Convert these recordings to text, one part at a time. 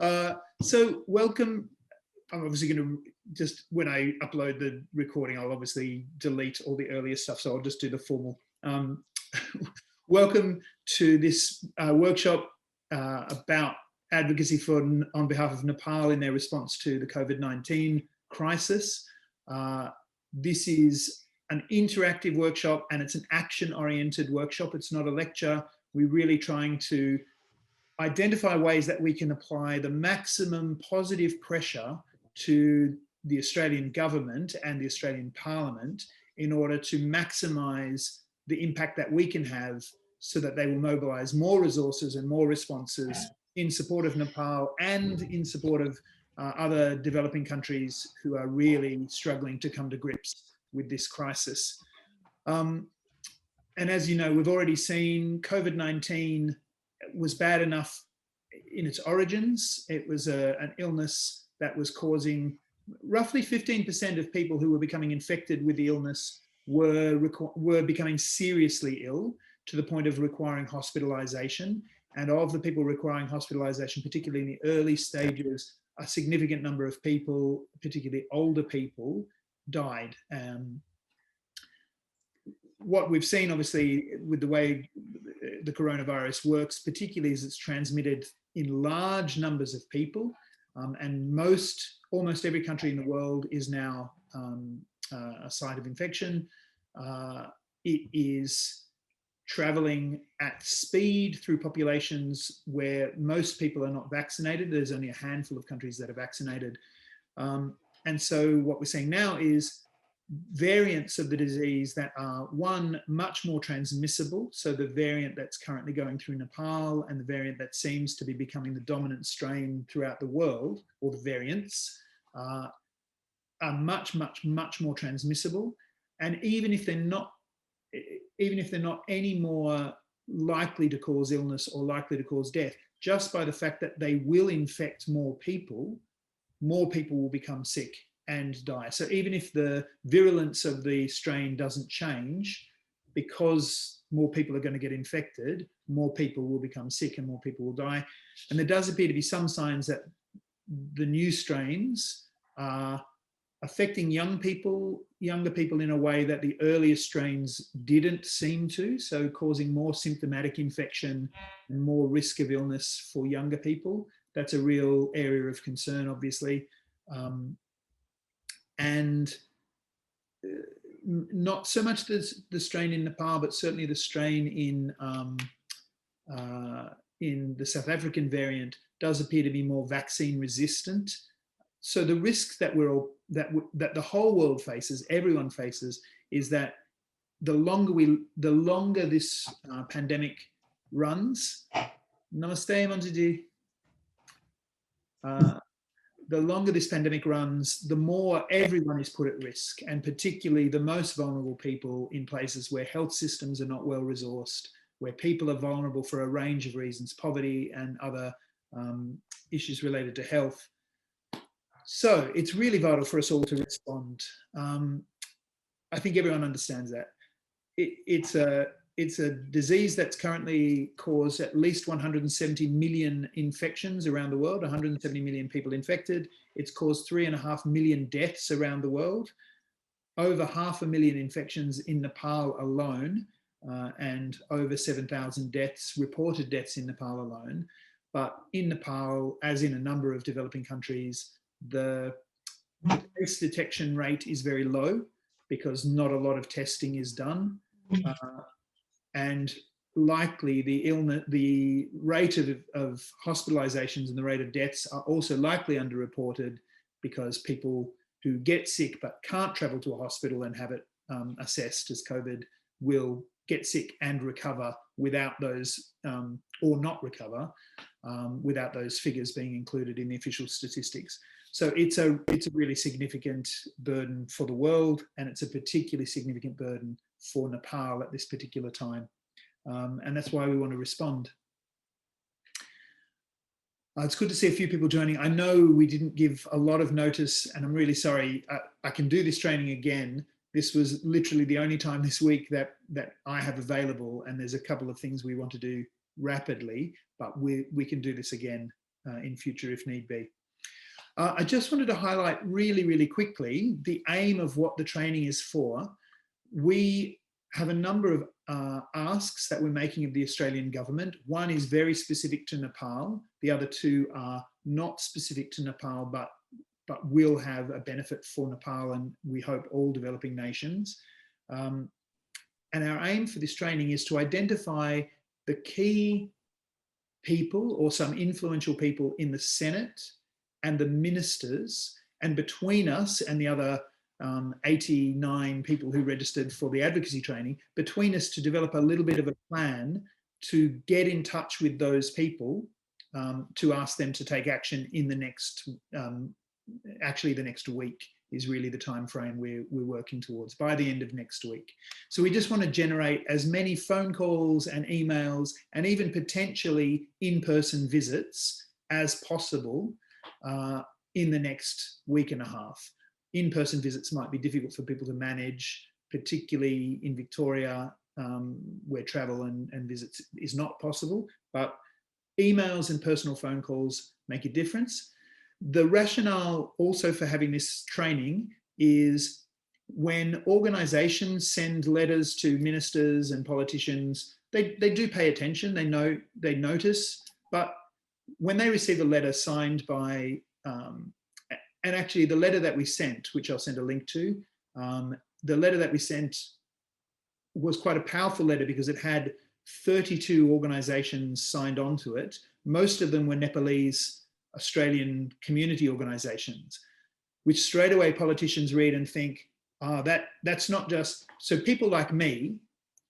So welcome. I'm obviously going to just, when I upload the recording, I'll obviously delete all the earlier stuff. So I'll just do the formal. Welcome to this workshop about advocacy on behalf of Nepal in their response to the COVID-19 crisis. This is an interactive workshop and it's an action-oriented workshop. It's not a lecture. We're really trying to identify ways that we can apply the maximum positive pressure to the Australian government and the Australian Parliament in order to maximise the impact that we can have so that they will mobilise more resources and more responses in support of Nepal and in support of other developing countries who are really struggling to come to grips with this crisis. And as you know, we've already seen COVID-19 was bad enough in its origins. It was an illness that was causing roughly 15% of people who were becoming infected with the illness were becoming seriously ill to the point of requiring hospitalization. And of the people requiring hospitalization, particularly in the early stages, a significant number of people, particularly older people, died. What we've seen, obviously, with the way the coronavirus works, particularly as it's transmitted in large numbers of people, and almost every country in the world is now a site of infection. It is traveling at speed through populations where most people are not vaccinated. There's only a handful of countries that are vaccinated. And so what we're seeing now is variants of the disease that are, one, much more transmissible. So the variant that's currently going through Nepal and the variant that seems to be becoming the dominant strain throughout the world, or the variants, are much more transmissible. And even if they're not any more likely to cause illness or likely to cause death, just by the fact that they will infect more people will become sick and die. So even if the virulence of the strain doesn't change, because more people are going to get infected, more people will become sick and more people will die. And there does appear to be some signs that the new strains are affecting younger people in a way that the earlier strains didn't seem to, so causing more symptomatic infection and more risk of illness for younger people. That's a real area of concern, obviously. And not so much the strain in Nepal, but certainly the strain in the South African variant does appear to be more vaccine resistant. So the risks that that the whole world faces, everyone faces, is that the longer this pandemic runs, namaste Manjuji. The longer this pandemic runs, the more everyone is put at risk, and particularly the most vulnerable people in places where health systems are not well resourced, where people are vulnerable for a range of reasons, poverty and other issues related to health. So it's really vital for us all to respond. I think everyone understands that. It's a disease that's currently caused at least 170 million infections around the world, 170 million people infected. It's caused 3.5 million deaths around the world, over 500,000 infections in Nepal alone, and over 7,000 deaths, reported deaths in Nepal alone. But in Nepal, as in a number of developing countries, the case detection rate is very low because not a lot of testing is done. And likely the rate of hospitalizations and the rate of deaths are also likely underreported because people who get sick but can't travel to a hospital and have it assessed as COVID will get sick and recover without those, or not recover, without those figures being included in the official statistics. So it's a really significant burden for the world, and it's a particularly significant burden for Nepal at this particular time. And that's why we want to respond. It's good to see a few people joining. I know we didn't give a lot of notice, and I'm really sorry. I can do this training again. This was literally the only time this week that I have available, and there's a couple of things we want to do rapidly, but we can do this again. in future if need be. I just wanted to highlight really, really quickly the aim of what the training is for. We have a number of asks that we're making of the Australian government. One is very specific to Nepal. The other two are not specific to Nepal, but will have a benefit for Nepal and we hope all developing nations. And our aim for this training is to identify the key people or some influential people in the Senate and the ministers, and between us and the other 89 people who registered for the advocacy training, between us to develop a little bit of a plan to get in touch with those people to ask them to take action in the next, actually the next week is really the time frame we're working towards, by the end of next week. So we just want to generate as many phone calls and emails and even potentially in-person visits as possible in the next week and a half. In-person visits might be difficult for people to manage, particularly in Victoria, where travel and visits is not possible, but emails and personal phone calls make a difference. The rationale also for having this training is when organisations send letters to ministers and politicians, they do pay attention, they notice, but when they receive a letter signed by, and actually the letter that we sent, which I'll send a link to, the letter that we sent was quite a powerful letter because it had 32 organisations signed onto it. Most of them were Nepalese Australian community organisations, which straight away politicians read and think, oh, that's not just, so people like me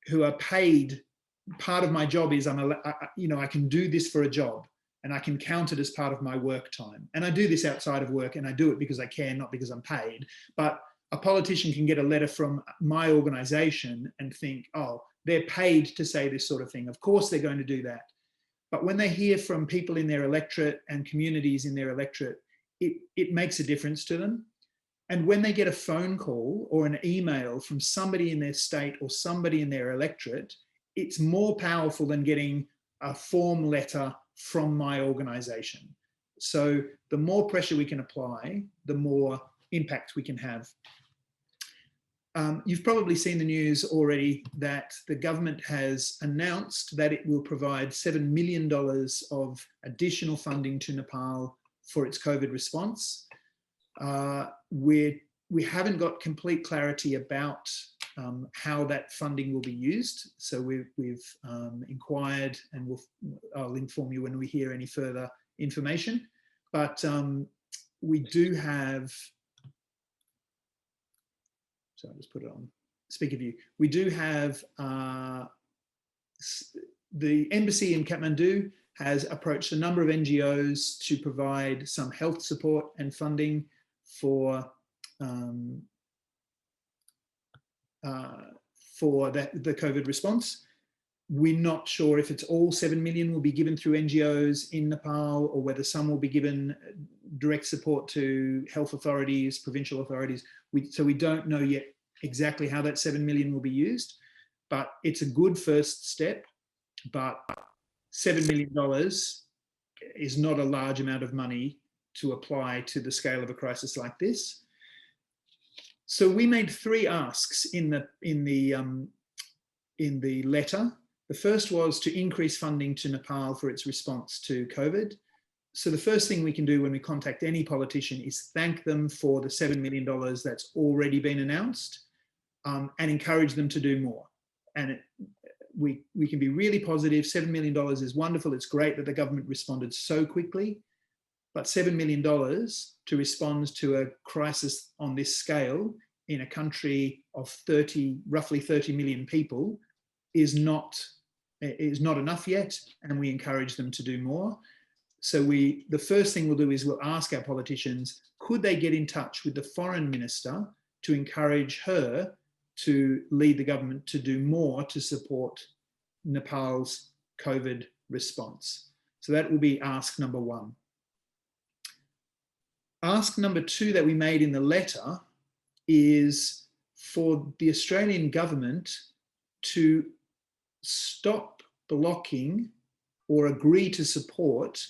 who are paid, part of my job is I can do this for a job and I can count it as part of my work time. And I do this outside of work and I do it because I care, not because I'm paid. But a politician can get a letter from my organisation and think, oh, they're paid to say this sort of thing. Of course they're going to do that. But when they hear from people in their electorate and communities in their electorate, it makes a difference to them. And when they get a phone call or an email from somebody in their state or somebody in their electorate, it's more powerful than getting a form letter from my organisation. So the more pressure we can apply, the more impact we can have. You've probably seen the news already that the government has announced that it will provide $7 million of additional funding to Nepal for its COVID response. We haven't got complete clarity about how that funding will be used. So we've inquired and I'll inform you when we hear any further information. But we do have, so I'll just put it on speaker view. We do have the embassy in Kathmandu has approached a number of NGOs to provide some health support and funding for the COVID response. We're not sure if it's all 7 million will be given through NGOs in Nepal or whether some will be given direct support to health authorities, provincial authorities. So we don't know yet exactly how that 7 million will be used, but it's a good first step. But $7 million is not a large amount of money to apply to the scale of a crisis like this. So we made 3 asks in the letter. The first was to increase funding to Nepal for its response to COVID. So the first thing we can do when we contact any politician is thank them for the $7 million that's already been announced and encourage them to do more. And we can be really positive. $7 million is wonderful. It's great that the government responded so quickly, but $7 million to respond to a crisis on this scale in a country of roughly 30 million people is not enough yet, and we encourage them to do more. So the first thing we'll do is we'll ask our politicians, could they get in touch with the foreign minister to encourage her to lead the government to do more to support Nepal's COVID response? So that will be ask number 1. Ask number 2 that we made in the letter is for the Australian government to stop blocking or agree to support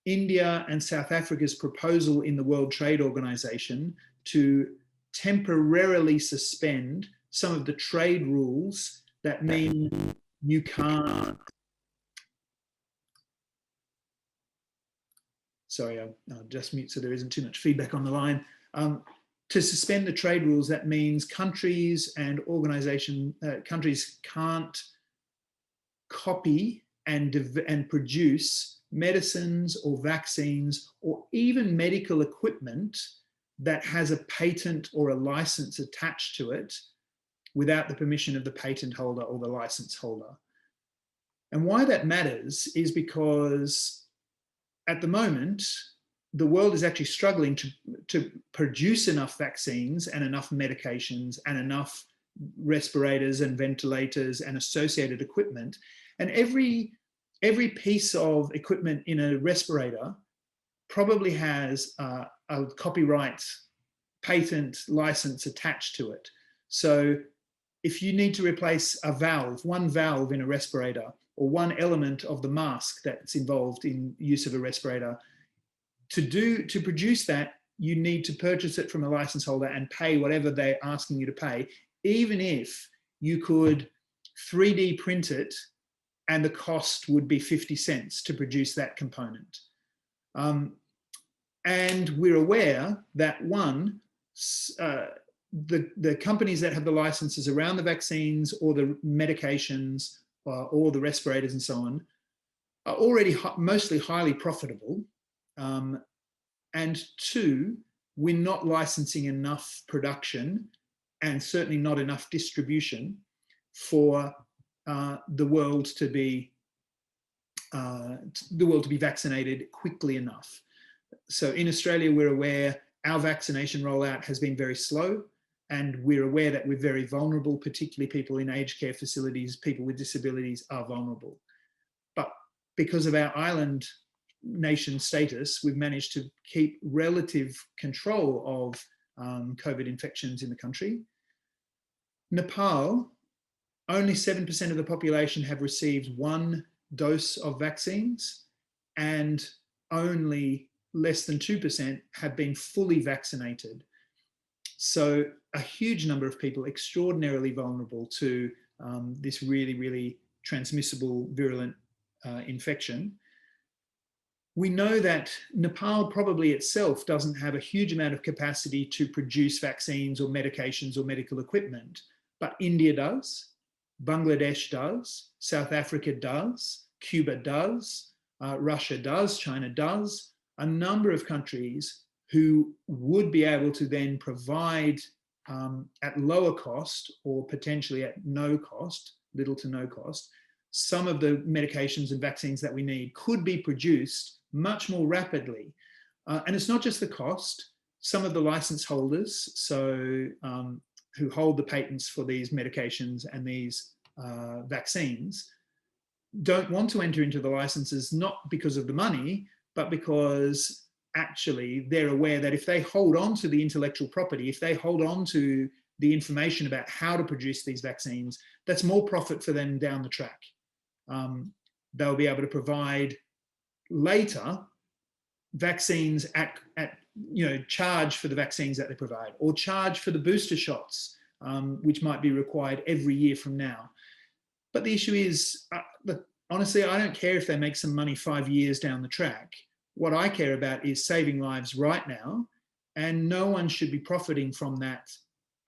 India and South Africa's proposal in the World Trade Organization to temporarily suspend some of the trade rules that mean you can't. Sorry, I'll just mute so there isn't too much feedback on the line. To suspend the trade rules, that means countries and countries can't copy and produce medicines or vaccines or even medical equipment that has a patent or a license attached to it without the permission of the patent holder or the license holder. And why that matters is because at the moment, the world is actually struggling to produce enough vaccines and enough medications and enough respirators and ventilators and associated equipment. And every piece of equipment in a respirator probably has a copyright patent license attached to it. So if you need to replace a valve, one valve in a respirator, or one element of the mask that's involved in use of a respirator, to produce that, you need to purchase it from a license holder and pay whatever they're asking you to pay, even if you could 3D print it and the cost would be 50 cents to produce that component. And we're aware that one, the companies that have the licenses around the vaccines or the medications or the respirators and so on are already mostly highly profitable. And two, we're not licensing enough production and certainly not enough distribution for the world to be vaccinated quickly enough. So in Australia, we're aware our vaccination rollout has been very slow, and we're aware that we're very vulnerable, particularly people in aged care facilities, people with disabilities are vulnerable. But because of our island nation status, we've managed to keep relative control of COVID infections in the country. Nepal, only 7% of the population have received one dose of vaccines, and only less than 2% have been fully vaccinated. So a huge number of people extraordinarily vulnerable to this really, really transmissible virulent infection. We know that Nepal probably itself doesn't have a huge amount of capacity to produce vaccines or medications or medical equipment, but India does, Bangladesh does, South Africa does, Cuba does, Russia does, China does, a number of countries who would be able to then provide at lower cost or potentially at no cost, little to no cost, some of the medications and vaccines that we need could be produced much more rapidly. And it's not just the cost. Some of the license holders, so who hold the patents for these medications and these vaccines, don't want to enter into the licenses, not because of the money, but because actually they're aware that if they hold on to the intellectual property, if they hold on to the information about how to produce these vaccines, that's more profit for them down the track. They'll be able to provide later vaccines at charge for the vaccines that they provide, or charge for the booster shots, which might be required every year from now. But the issue is, honestly, I don't care if they make some money 5 years down the track. What I care about is saving lives right now, and no one should be profiting from that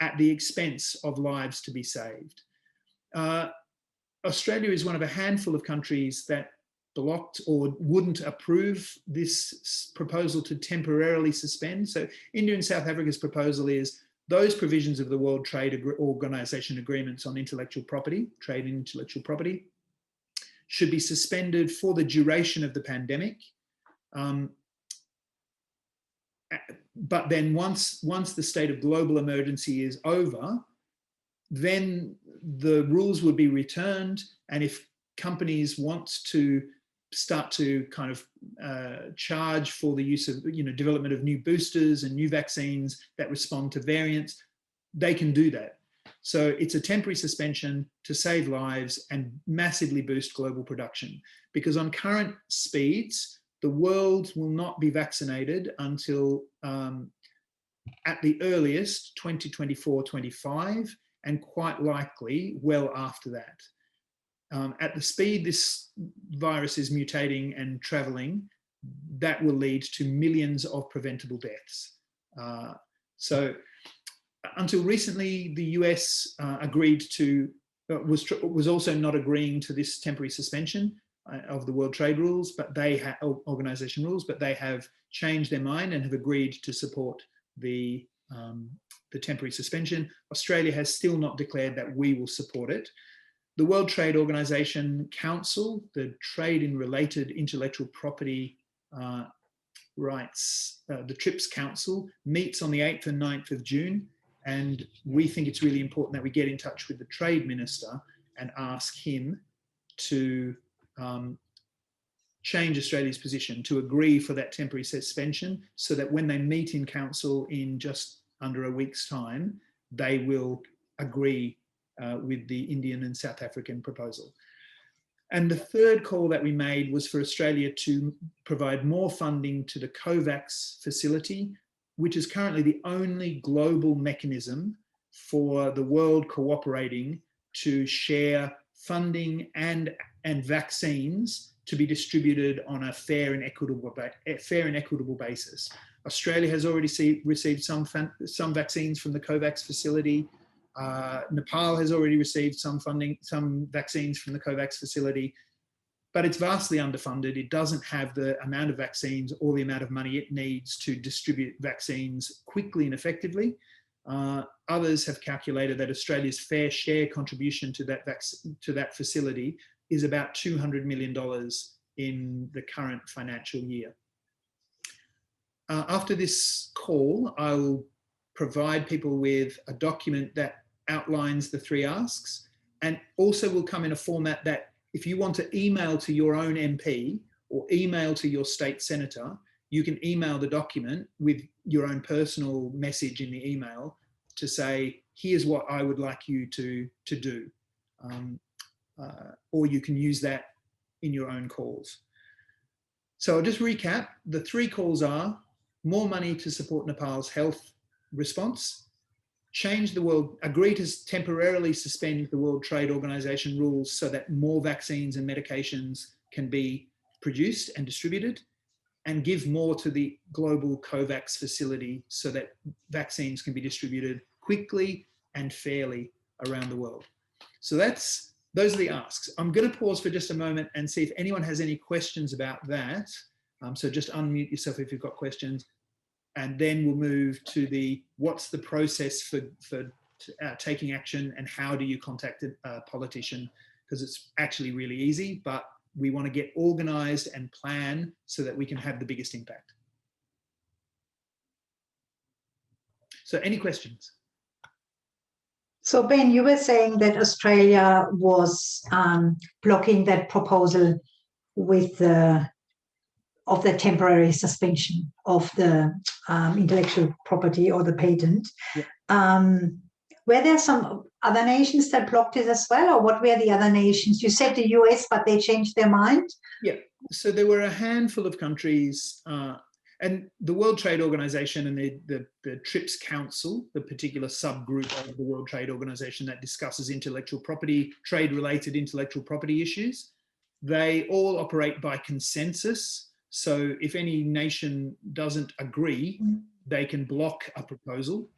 at the expense of lives to be saved. Australia is one of a handful of countries that blocked or wouldn't approve this proposal to temporarily suspend. So India and South Africa's proposal is those provisions of the World Trade Organization agreements on intellectual property, trade in intellectual property, should be suspended for the duration of the pandemic. But then once the state of global emergency is over, then the rules would be returned. And if companies want to start to kind of charge for the use of, development of new boosters and new vaccines that respond to variants, they can do that. So it's a temporary suspension to save lives and massively boost global production. Because on current speeds, the world will not be vaccinated until at the earliest 2024-25, and quite likely well after that. At the speed this virus is mutating and traveling, that will lead to millions of preventable deaths. So until recently, the US agreed to, was also not agreeing to this temporary suspension of the World Trade rules, but organization rules, but they have changed their mind and have agreed to support the temporary suspension. Australia has still not declared that we will support it. The World Trade Organization Council, the Trade in Related Intellectual Property Rights, the TRIPS Council, meets on the 8th and 9th of June. And we think it's really important that we get in touch with the Trade Minister and ask him to change Australia's position, to agree for that temporary suspension, so that when they meet in Council in just under a week's time, they will agree with the Indian and South African proposal. And the third call that we made was for Australia to provide more funding to the COVAX facility, which is currently the only global mechanism for the world cooperating to share funding and vaccines to be distributed on a fair and equitable basis. Australia has already received some vaccines from the COVAX facility. Nepal has already received some vaccines from the COVAX facility, but it's vastly underfunded. It doesn't have the amount of vaccines or the amount of money it needs to distribute vaccines quickly and effectively. Others have calculated that Australia's fair share contribution to that facility is about $200 million in the current financial year. After this call, I'll provide people with a document that outlines the three asks, and also will come in a format that if you want to email to your own MP or email to your state senator, you can email the document with your own personal message in the email to say, here's what I would like you to do. Or you can use that in your own calls. So I'll just recap. The three calls are: more money to support Nepal's health response, agree to temporarily suspend the World Trade Organization rules so that more vaccines and medications can be produced and distributed, and give more to the global COVAX facility so that vaccines can be distributed quickly and fairly around the world. So those are the asks. I'm going to pause for just a moment and see if anyone has any questions about that. So just unmute yourself if you've got questions. And then we'll move to what's the process for taking action, and how do you contact a politician? Because it's actually really easy, but we want to get organized and plan so that we can have the biggest impact. So any questions? So Ben, you were saying that Australia was blocking that proposal with of the temporary suspension of the intellectual property or the patent. Yeah. Were there some other nations that blocked it as well, or what were the other nations? You said the US, but they changed their mind? Yeah, so there were a handful of countries, and the World Trade Organization and the TRIPS Council, the particular subgroup of the World Trade Organization that discusses intellectual property, trade-related intellectual property issues, they all operate by consensus. So if any nation doesn't agree, they can block a proposal.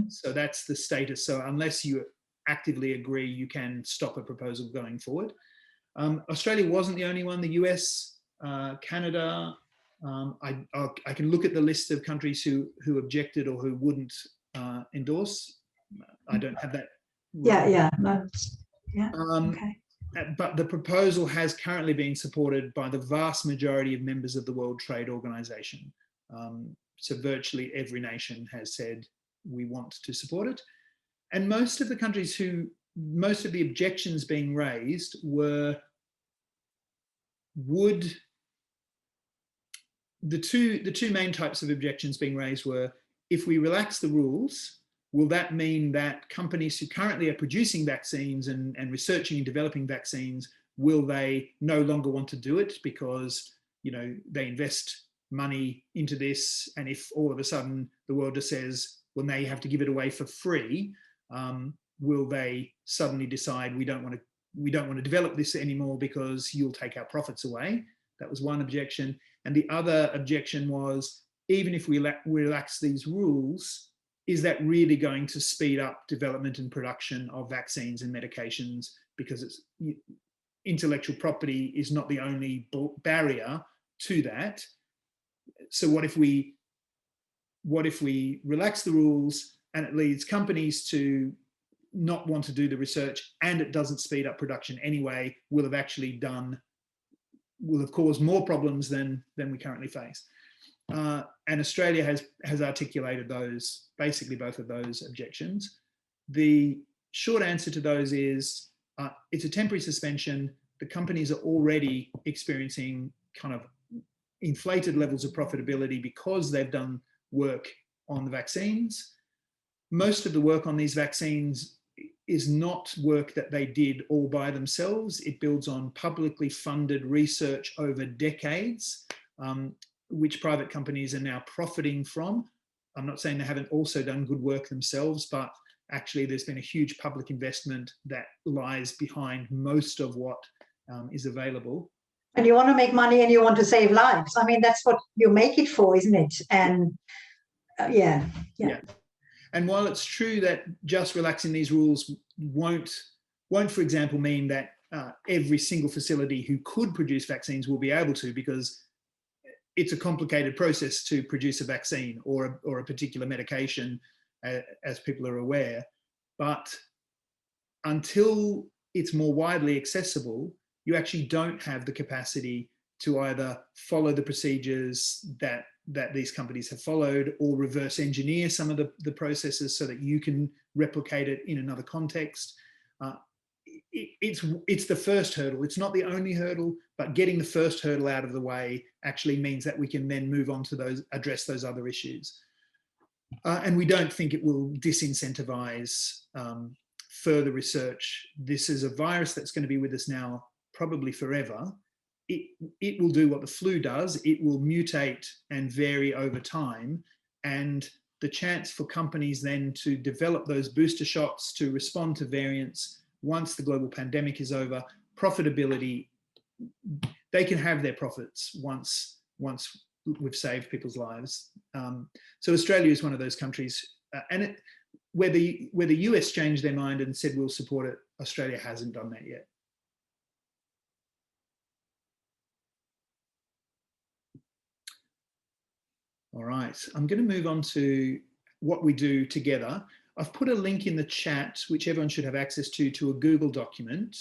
So that's the status. So unless you actively agree, you can stop a proposal going forward. Australia wasn't the only one. The US, Canada, I can look at the list of countries who objected or who wouldn't endorse. I don't have that. Okay. But the proposal has currently been supported by the vast majority of members of the World Trade Organization. So virtually every nation has said, we want to support it. And most of the countries most of the objections being raised the two main types of objections being raised were, if we relax the rules, will that mean that companies who currently are producing vaccines and researching and developing vaccines, will they no longer want to do it because they invest money into this, and if all of a sudden the world just says, well, now you have to give it away for free, will they suddenly decide we don't want to develop this anymore because you'll take our profits away? That was one objection. And the other objection was, even if we relax these rules, is that really going to speed up development and production of vaccines and medications? Because intellectual property is not the only barrier to that. So what if we relax the rules and it leads companies to not want to do the research, and it doesn't speed up production anyway, will have caused more problems than we currently face. And Australia has articulated basically both of those objections. The short answer to those is it's a temporary suspension. The companies are already experiencing kind of inflated levels of profitability because they've done work on the vaccines. Most of the work on these vaccines is not work that they did all by themselves. It builds on publicly funded research over decades, which private companies are now profiting from. I'm not saying they haven't also done good work themselves, but actually there's been a huge public investment that lies behind most of what is available. And you want to make money and you want to save lives. I mean, that's what you make it for, isn't it? And yeah. And while it's true that just relaxing these rules won't, for example, mean that every single facility who could produce vaccines will be able to, because it's a complicated process to produce a vaccine or a particular medication, as people are aware. But until it's more widely accessible, you actually don't have the capacity to either follow the procedures that these companies have followed, or reverse engineer some of the processes so that you can replicate it in another context. It's the first hurdle. It's not the only hurdle, but getting the first hurdle out of the way actually means that we can then move on to address those other issues. And we don't think it will disincentivize further research. This is a virus that's going to be with us now probably forever. It will do what the flu does. It will mutate and vary over time. And the chance for companies then to develop those booster shots to respond to variants once the global pandemic is over, profitability, they can have their profits once we've saved people's lives. So Australia is one of those countries, and where the US changed their mind and said we'll support it, Australia hasn't done that yet. All right, I'm going to move on to what we do together. I've put a link in the chat, which everyone should have access to a Google document.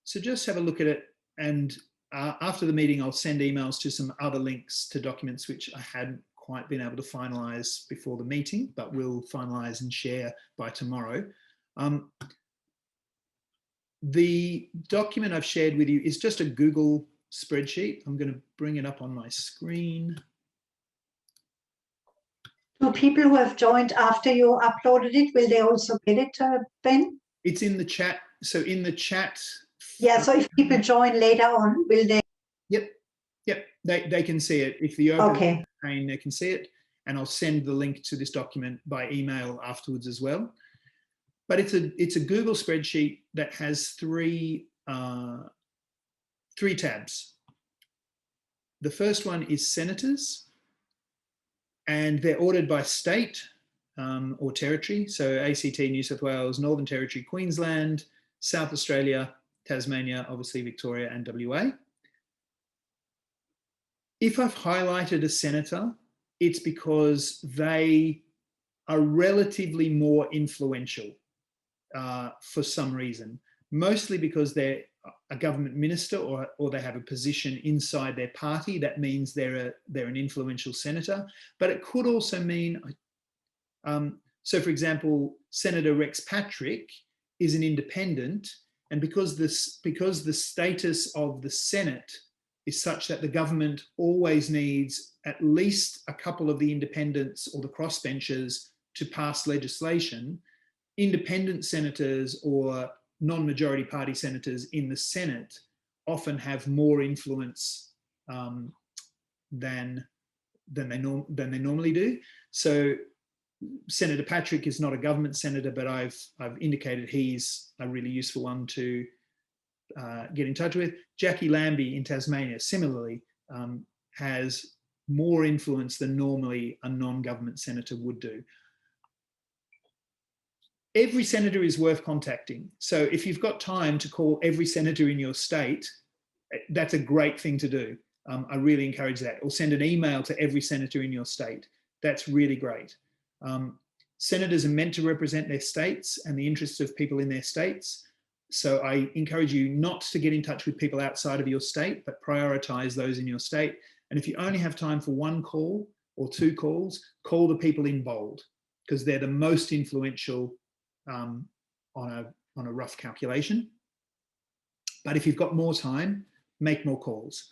So just have a look at it. And after the meeting, I'll send emails to some other links to documents which I hadn't quite been able to finalize before the meeting, but we'll finalize and share by tomorrow. The document I've shared with you is just a Google spreadsheet. I'm going to bring it up on my screen. Do people who have joined after you uploaded it, will they also get it, Ben? It's in the chat. So in the chat. Yeah, so if people join later on, will they? Yep. They can see it. If the open pane, they can see it. And I'll send the link to this document by email afterwards as well. But it's a Google spreadsheet that has three tabs. The first one is senators, and they're ordered by state or territory. So ACT, New South Wales, Northern Territory, Queensland, South Australia, Tasmania, obviously Victoria and WA. If I've highlighted a senator, it's because they are relatively more influential for some reason, mostly because they're a government minister or they have a position inside their party. That means they're an influential senator, but it could also mean, so for example, Senator Rex Patrick is an independent, and because the status of the Senate is such that the government always needs at least a couple of the independents or the crossbenchers to pass legislation, independent senators or non-majority party senators in the Senate often have more influence than they normally do. So Senator Patrick is not a government senator, but I've indicated he's a really useful one to get in touch with. Jackie Lambie in Tasmania, similarly, has more influence than normally a non-government senator would do. Every senator is worth contacting. So if you've got time to call every senator in your state, that's a great thing to do. I really encourage that. Or send an email to every senator in your state. That's really great. Senators are meant to represent their states and the interests of people in their states. So I encourage you not to get in touch with people outside of your state, but prioritize those in your state. And if you only have time for one call or two calls, call the people in bold, because they're the most influential on a rough calculation. But if you've got more time, make more calls.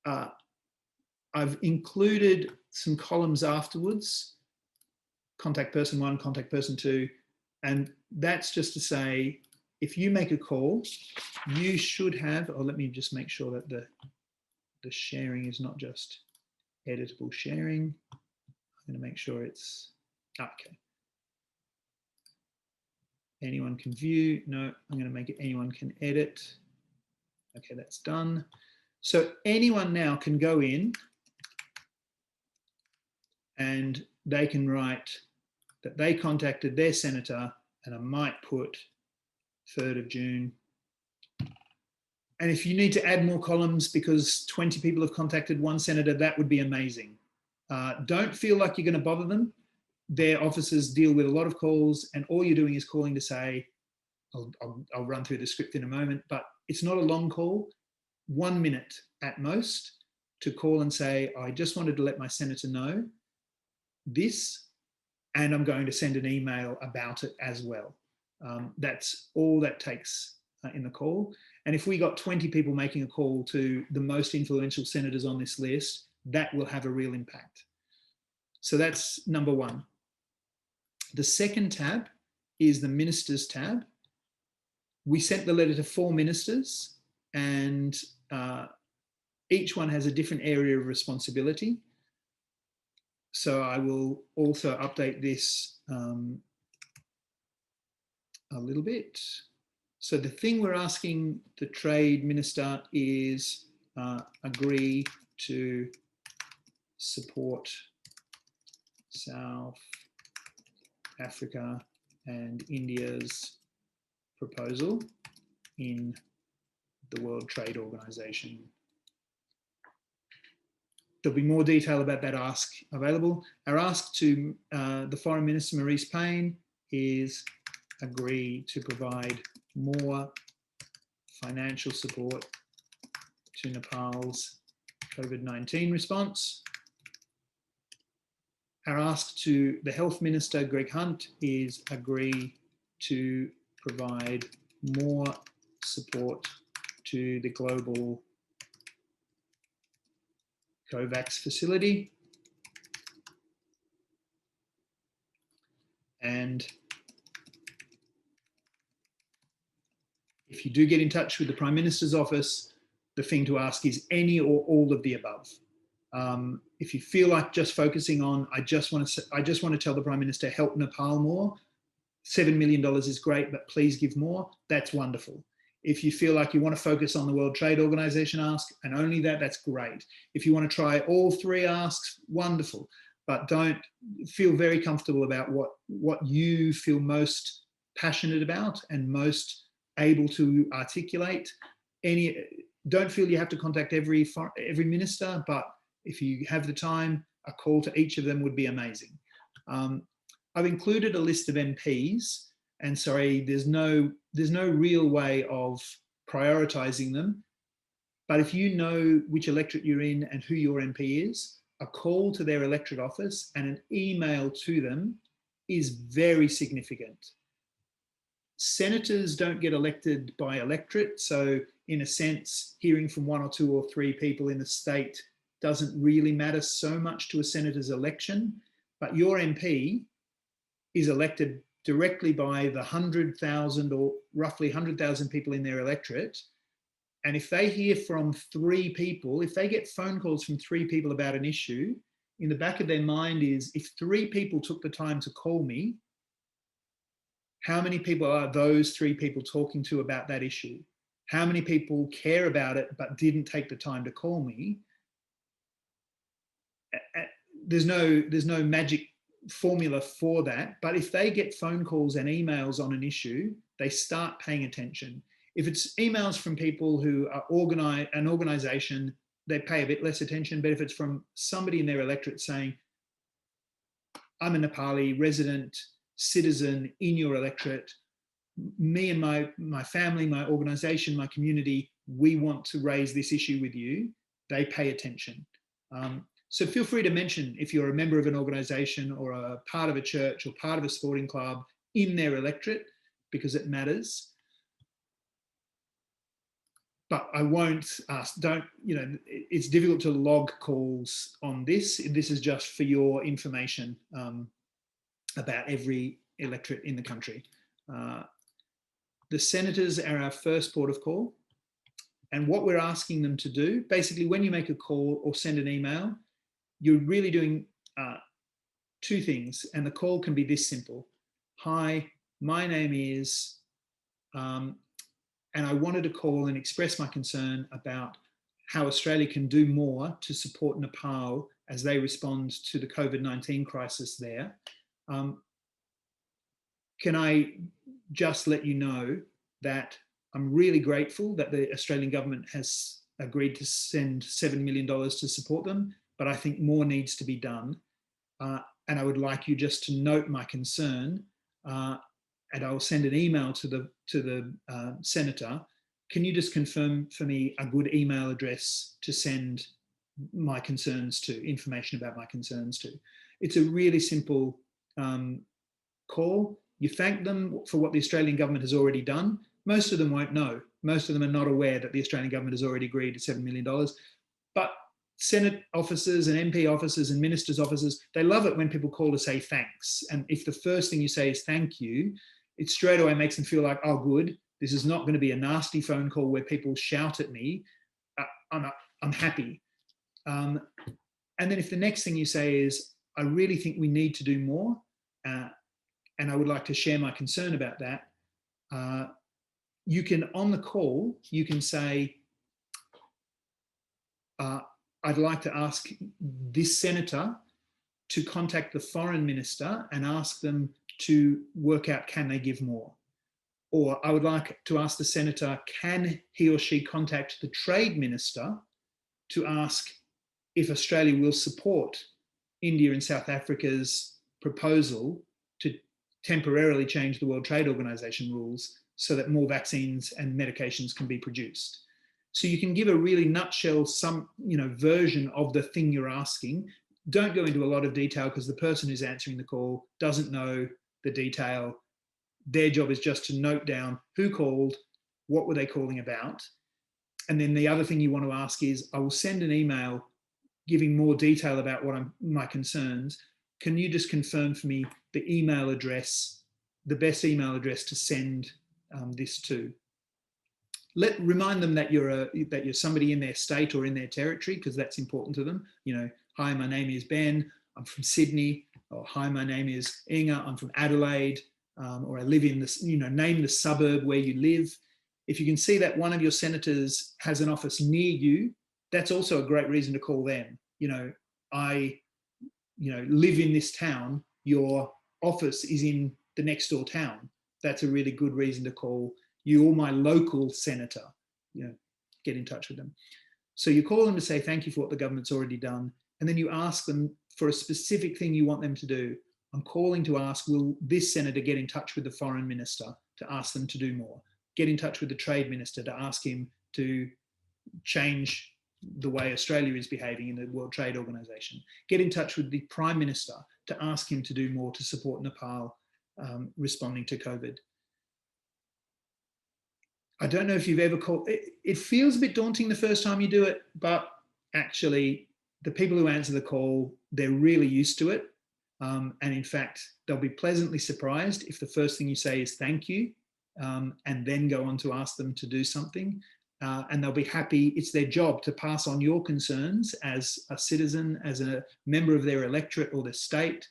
I've included some columns afterwards, contact person 1, contact person 2, and that's just to say, if you make a call, you should have, or let me just make sure that the sharing is not just editable sharing. I'm going to make sure it's, okay. Anyone can view. No, I'm going to make it anyone can edit. Okay, that's done. So anyone now can go in and they can write that they contacted their senator, and I might put 3rd of June. And if you need to add more columns because 20 people have contacted one senator, that would be amazing. Don't feel like you're going to bother them. Their offices deal with a lot of calls, and all you're doing is calling to say, I'll run through the script in a moment, but it's not a long call, 1 minute at most, to call and say, I just wanted to let my senator know this, and I'm going to send an email about it as well. That's all that takes in the call. And if we got 20 people making a call to the most influential senators on this list, that will have a real impact. So that's number 1. The second tab is the ministers tab. We sent the letter to 4 ministers, and each one has a different area of responsibility. So I will also update this a little bit. So the thing we're asking the Trade Minister is agree to support South Africa and India's proposal in the World Trade Organization. There'll be more detail about that ask available. Our ask to the Foreign Minister, Maurice Payne, is agree to provide more financial support to Nepal's COVID-19 response. Our ask to the Health Minister, Greg Hunt, is agree to provide more support to the global COVAX facility. And if you do get in touch with the Prime Minister's office, the thing to ask is any or all of the above. If you feel like just focusing on, I just want to tell the Prime Minister, help Nepal more, $7 million is great, but please give more, that's wonderful. If you feel like you want to focus on the World Trade Organization ask and only that, that's great. If you want to try all 3 asks, wonderful. But don't feel very comfortable about what you feel most passionate about and most able to articulate. Don't feel you have to contact every minister, but if you have the time, a call to each of them would be amazing. I've included a list of MPs, and sorry, there's no real way of prioritizing them. But if you know which electorate you're in and who your MP is, a call to their electorate office and an email to them is very significant. Senators don't get elected by electorate, so in a sense, hearing from 1 or 2 or 3 people in the state doesn't really matter so much to a senator's election, but your MP is elected directly by the 100,000 or roughly 100,000 people in their electorate, And if they hear from 3 people, if they get phone calls from 3 people about an issue, in the back of their mind is, if 3 people took the time to call me, how many people are those 3 people talking to about that issue? How many people care about it but didn't take the time to call me? There's no magic formula for that, but if they get phone calls and emails on an issue, they start paying attention. If it's emails from people who are an organisation, they pay a bit less attention. But if it's from somebody in their electorate saying, I'm a Nepali resident, citizen in your electorate, me and my family, my organisation, my community, we want to raise this issue with you, they pay attention. So feel free to mention if you're a member of an organisation or a part of a church or part of a sporting club in their electorate, because it matters. But I won't ask, it's difficult to log calls on this. This is just for your information about every electorate in the country. The senators are our first port of call. And what we're asking them to do, basically when you make a call or send an email, you're really doing 2 things. And the call can be this simple. Hi, my name is, and I wanted to call and express my concern about how Australia can do more to support Nepal as they respond to the COVID-19 crisis there. Can I just let you know that I'm really grateful that the Australian government has agreed to send $7 million to support them, but I think more needs to be done. And I would like you just to note my concern, and I'll send an email to the senator. Can you just confirm for me a good email address to send my concerns to, information about my concerns to? It's a really simple call. You thank them for what the Australian government has already done. Most of them won't know. Most of them are not aware that the Australian government has already agreed to $7 million. But Senate officers and MP officers and ministers' officers, they love it when people call to say thanks. And if the first thing you say is thank you, it straight away makes them feel like, oh, good, this is not going to be a nasty phone call where people shout at me. I'm happy. And then if the next thing you say is, I really think we need to do more, and I would like to share my concern about that, you can, on the call, you can say, I'd like to ask this senator to contact the foreign minister and ask them to work out, can they give more? Or I would like to ask the senator, can he or she contact the trade minister to ask if Australia will support India and South Africa's proposal to temporarily change the World Trade Organization rules so that more vaccines and medications can be produced. So you can give a really nutshell, version of the thing you're asking. Don't go into a lot of detail because the person who's answering the call doesn't know the detail. Their job is just to note down who called, what were they calling about. And then the other thing you want to ask is, I will send an email giving more detail about my concerns. Can you just confirm for me the email address, the best email address to send this to? Remind them that you're somebody in their state or in their territory, because that's important to them. Hi, my name is Ben, I'm from Sydney. Or hi, my name is Inga, I'm from Adelaide. Or I live in this, name the suburb where you live. If you can see that one of your senators has an office near you, that's also a great reason to call them. I live in this town, your office is in the next door town. That's a really good reason to call you, or my local senator, get in touch with them. So you call them to say thank you for what the government's already done, and then you ask them for a specific thing you want them to do. I'm calling to ask, will this senator get in touch with the foreign minister to ask them to do more? Get in touch with the trade minister to ask him to change the way Australia is behaving in the World Trade Organization. Get in touch with the Prime Minister to ask him to do more to support Nepal responding to COVID. I don't know if you've ever called, it feels a bit daunting the first time you do it, but actually the people who answer the call, they're really used to it. And in fact, they'll be pleasantly surprised if the first thing you say is thank you, and then go on to ask them to do something. and they'll be happy. It's their job to pass on your concerns as a citizen, as a member of their electorate or their state.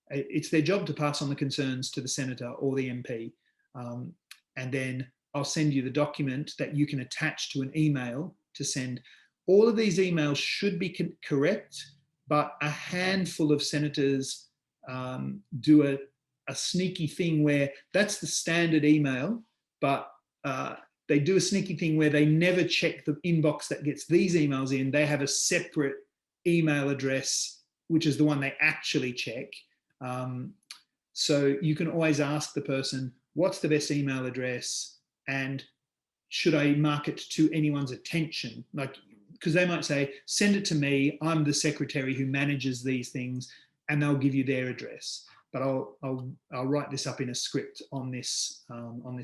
It's their job to pass on the concerns to the senator or the MP. And then I'll send you the document that you can attach to an email to send. All of these emails should be correct, but a handful of senators do a sneaky thing where that's the standard email, but they do a sneaky thing where they never check the inbox that gets these emails in. They have a separate email address, which is the one they actually check. So you can always ask the person, what's the best email address? And should I mark it to anyone's attention? Like, because they might say, send it to me. I'm the secretary who manages these things, and they'll give you their address. But I'll write this up in a script on this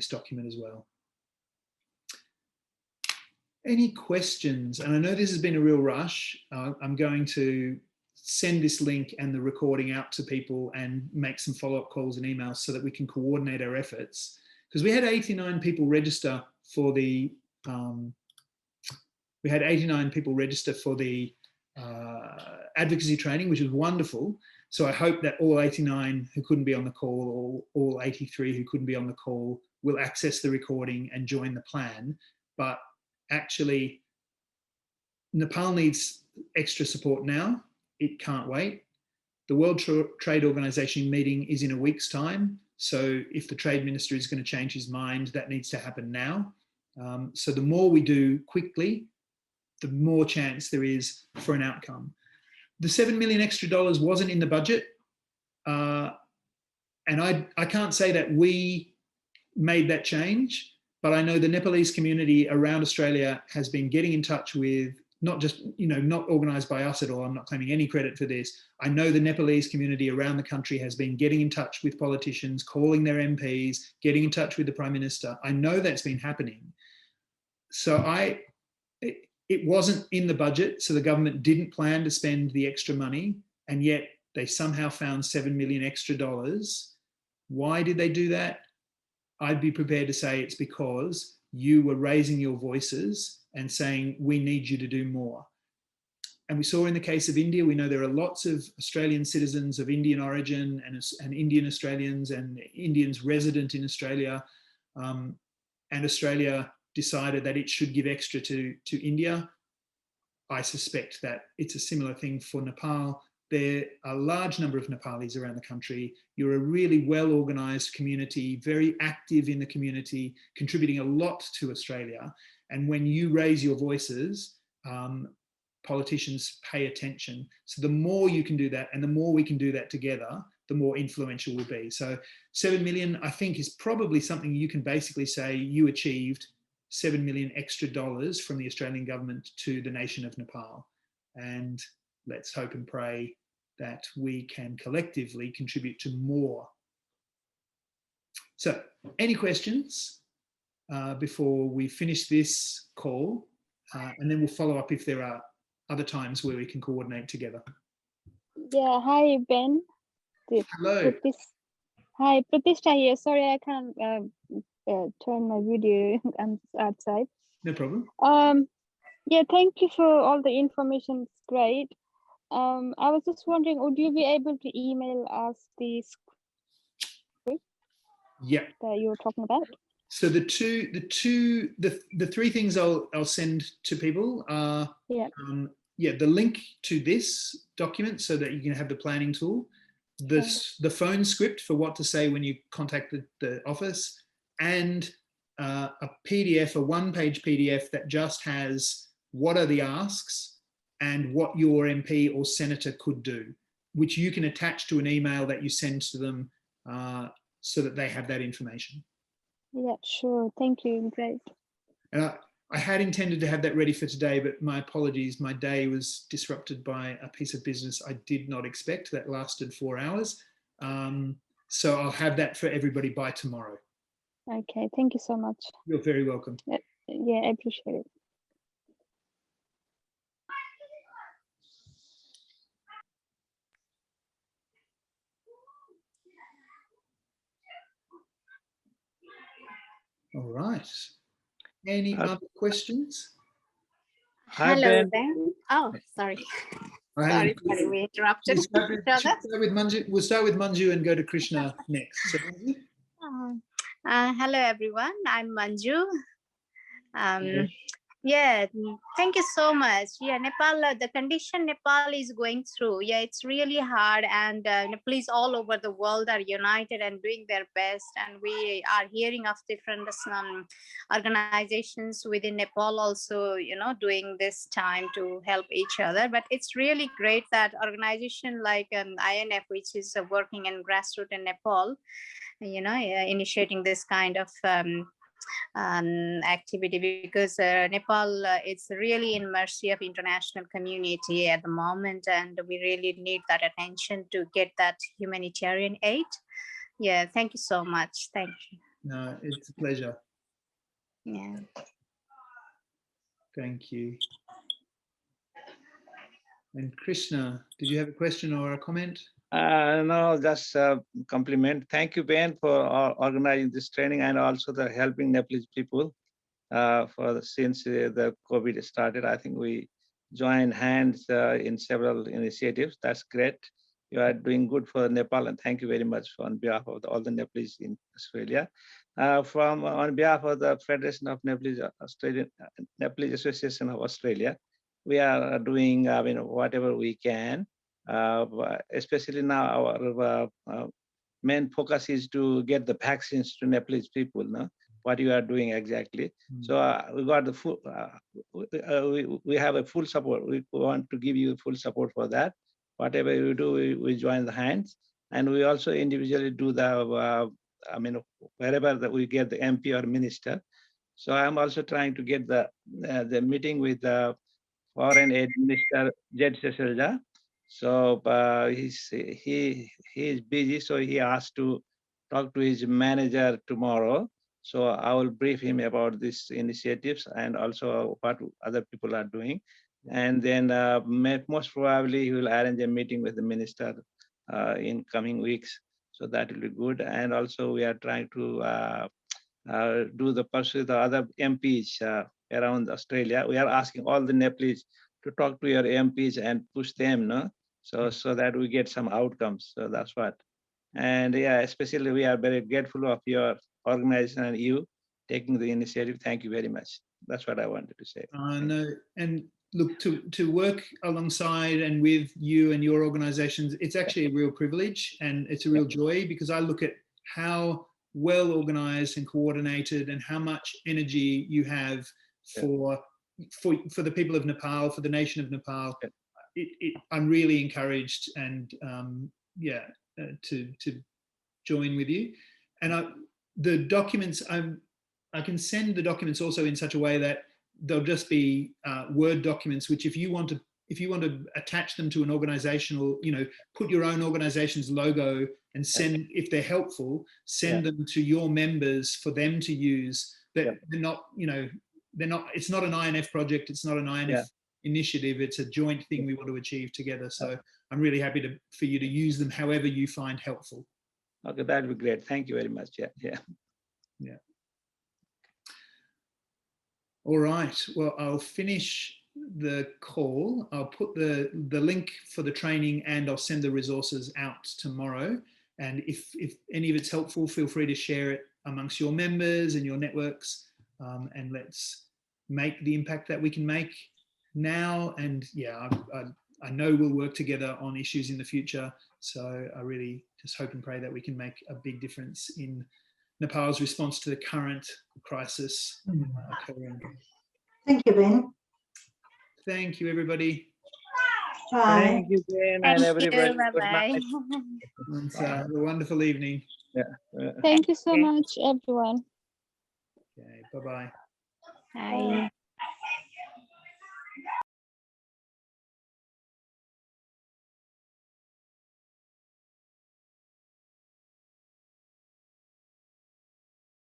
document as well. Any questions? And I know this has been a real rush. I'm going to send this link and the recording out to people and make some follow-up calls and emails so that we can coordinate our efforts. Because we had 89 people register for the advocacy training, which was wonderful. So I hope that all 89 who couldn't be on the call, or all 83 who couldn't be on the call, will access the recording and join the plan. But actually, Nepal needs extra support now. It can't wait. The World Trade Organization meeting is in a week's time. So if the trade minister is going to change his mind, that needs to happen now. So the more we do quickly, the more chance there is for an outcome. The $7 million extra wasn't in the budget. And I can't say that we made that change, but I know the Nepalese community around Australia has been getting in touch with, not just, not organised by us at all. I'm not claiming any credit for this. I know the Nepalese community around the country has been getting in touch with politicians, calling their MPs, getting in touch with the Prime Minister. I know that's been happening. So it wasn't in the budget, so the government didn't plan to spend the extra money, and yet they somehow found $7 million extra. Why did they do that? I'd be prepared to say it's because you were raising your voices and saying, we need you to do more. And we saw in the case of India, we know there are lots of Australian citizens of Indian origin and Indian Australians and Indians resident in Australia. And Australia decided that it should give extra to India. I suspect that it's a similar thing for Nepal. There are a large number of Nepalis around the country. You're a really well-organised community, very active in the community, contributing a lot to Australia. And when you raise your voices, politicians pay attention. So the more you can do that, and the more we can do that together, the more influential we'll be. So 7 million, I think, is probably something you can basically say you achieved $7 million extra from the Australian government to the nation of Nepal. And let's hope and pray that we can collectively contribute to more. So, any questions before we finish this call? And then we'll follow up if there are other times where we can coordinate together. Yeah, hi, Ben. Hello. Hi, Pratishtha here. Sorry, I can't turn my video. I'm outside. No problem. Yeah, thank you for all the information. It's great. I was just wondering, would you be able to email us the script that you were talking about? So the three things I'll send to people are the link to this document so that you can have the planning tool, the phone script for what to say when you contact the office, and a PDF, a one-page PDF that just has what are the asks and what your MP or senator could do, which you can attach to an email that you send to them so that they have that information. Yeah, sure. Thank you. Great. And I had intended to have that ready for today, but my apologies. My day was disrupted by a piece of business I did not expect that lasted 4 hours. So I'll have that for everybody by tomorrow. Okay. Thank you so much. You're very welcome. Yeah, I appreciate it. All right. Any other questions? Hi, Hello, Ben. Ben. Oh, sorry. Sorry, we interrupted each other. We'll start with Manju and go to Krishna next. So, Manju? Hello, everyone. I'm Manju. Yeah, thank you so much. Yeah, Nepal, the condition Nepal is going through, yeah, it's really hard, and Nepalese all over the world are united and doing their best, and we are hearing of different organizations within Nepal also, you know, doing this time to help each other. But it's really great that organization like INF, which is working in grassroots in Nepal, you know, initiating this kind of activity, because Nepal is really in mercy of international community at the moment, and we really need that attention to get that humanitarian aid. Yeah, thank you so much. Thank you. No, it's a pleasure. Yeah. Thank you. And Krishna, did you have a question or a comment? No, just a compliment. Thank you, Ben, for organizing this training and also the helping Nepalese people. Since the COVID started, I think we joined hands in several initiatives. That's great. You are doing good for Nepal, and thank you very much on behalf of all the Nepalese in Australia. On behalf of the Federation of Nepalese Association of Australia, we are doing whatever we can. Especially now, our main focus is to get the vaccines to Nepalese people. No? What you are doing exactly. So we got the full. We have a full support. We want to give you full support for that. Whatever you do, we join the hands, and we also individually do the. Wherever that we get the MP or minister. So I'm also trying to get the meeting with the Foreign Aid Minister Jed Seselja. So he is busy, so he asked to talk to his manager tomorrow. So I will brief him about these initiatives and also what other people are doing. And then most probably he will arrange a meeting with the minister in coming weeks. So that will be good. And also we are trying to pursue the other MPs around Australia. We are asking all the Nepalese to talk to your MPs and push them, no? So that we get some outcomes. So that's what. And yeah, especially we are very grateful of your organization and you taking the initiative. Thank you very much. That's what I wanted to say. No, and look, to work alongside and with you and your organizations, it's actually a real privilege and it's a real joy, because I look at how well organized and coordinated and how much energy you have for the people of Nepal, for the nation of Nepal. I'm really encouraged and to join with you. And the documents, I can send the documents also in such a way that they'll just be Word documents, which if you want to attach them to an organizational, put your own organization's logo and send, if they're helpful, send them to your members for them to use. They're not, it's not an INF project. It's not an INF initiative. It's a joint thing we want to achieve together. So I'm really happy for you to use them however you find helpful. Okay, that would be great. Thank you very much. Yeah. All right. Well, I'll finish the call. I'll put the link for the training and I'll send the resources out tomorrow. And if any of it's helpful, feel free to share it amongst your members and your networks. And let's make the impact that we can make now. And I know we'll work together on issues in the future. So I really just hope and pray that we can make a big difference in Nepal's response to the current crisis occurring. Thank you, Ben. Thank you, everybody. Bye. Thank you, Ben, and everybody. Bye-bye. Have a wonderful evening. Thank you so much, everyone. Okay, bye-bye. Bye.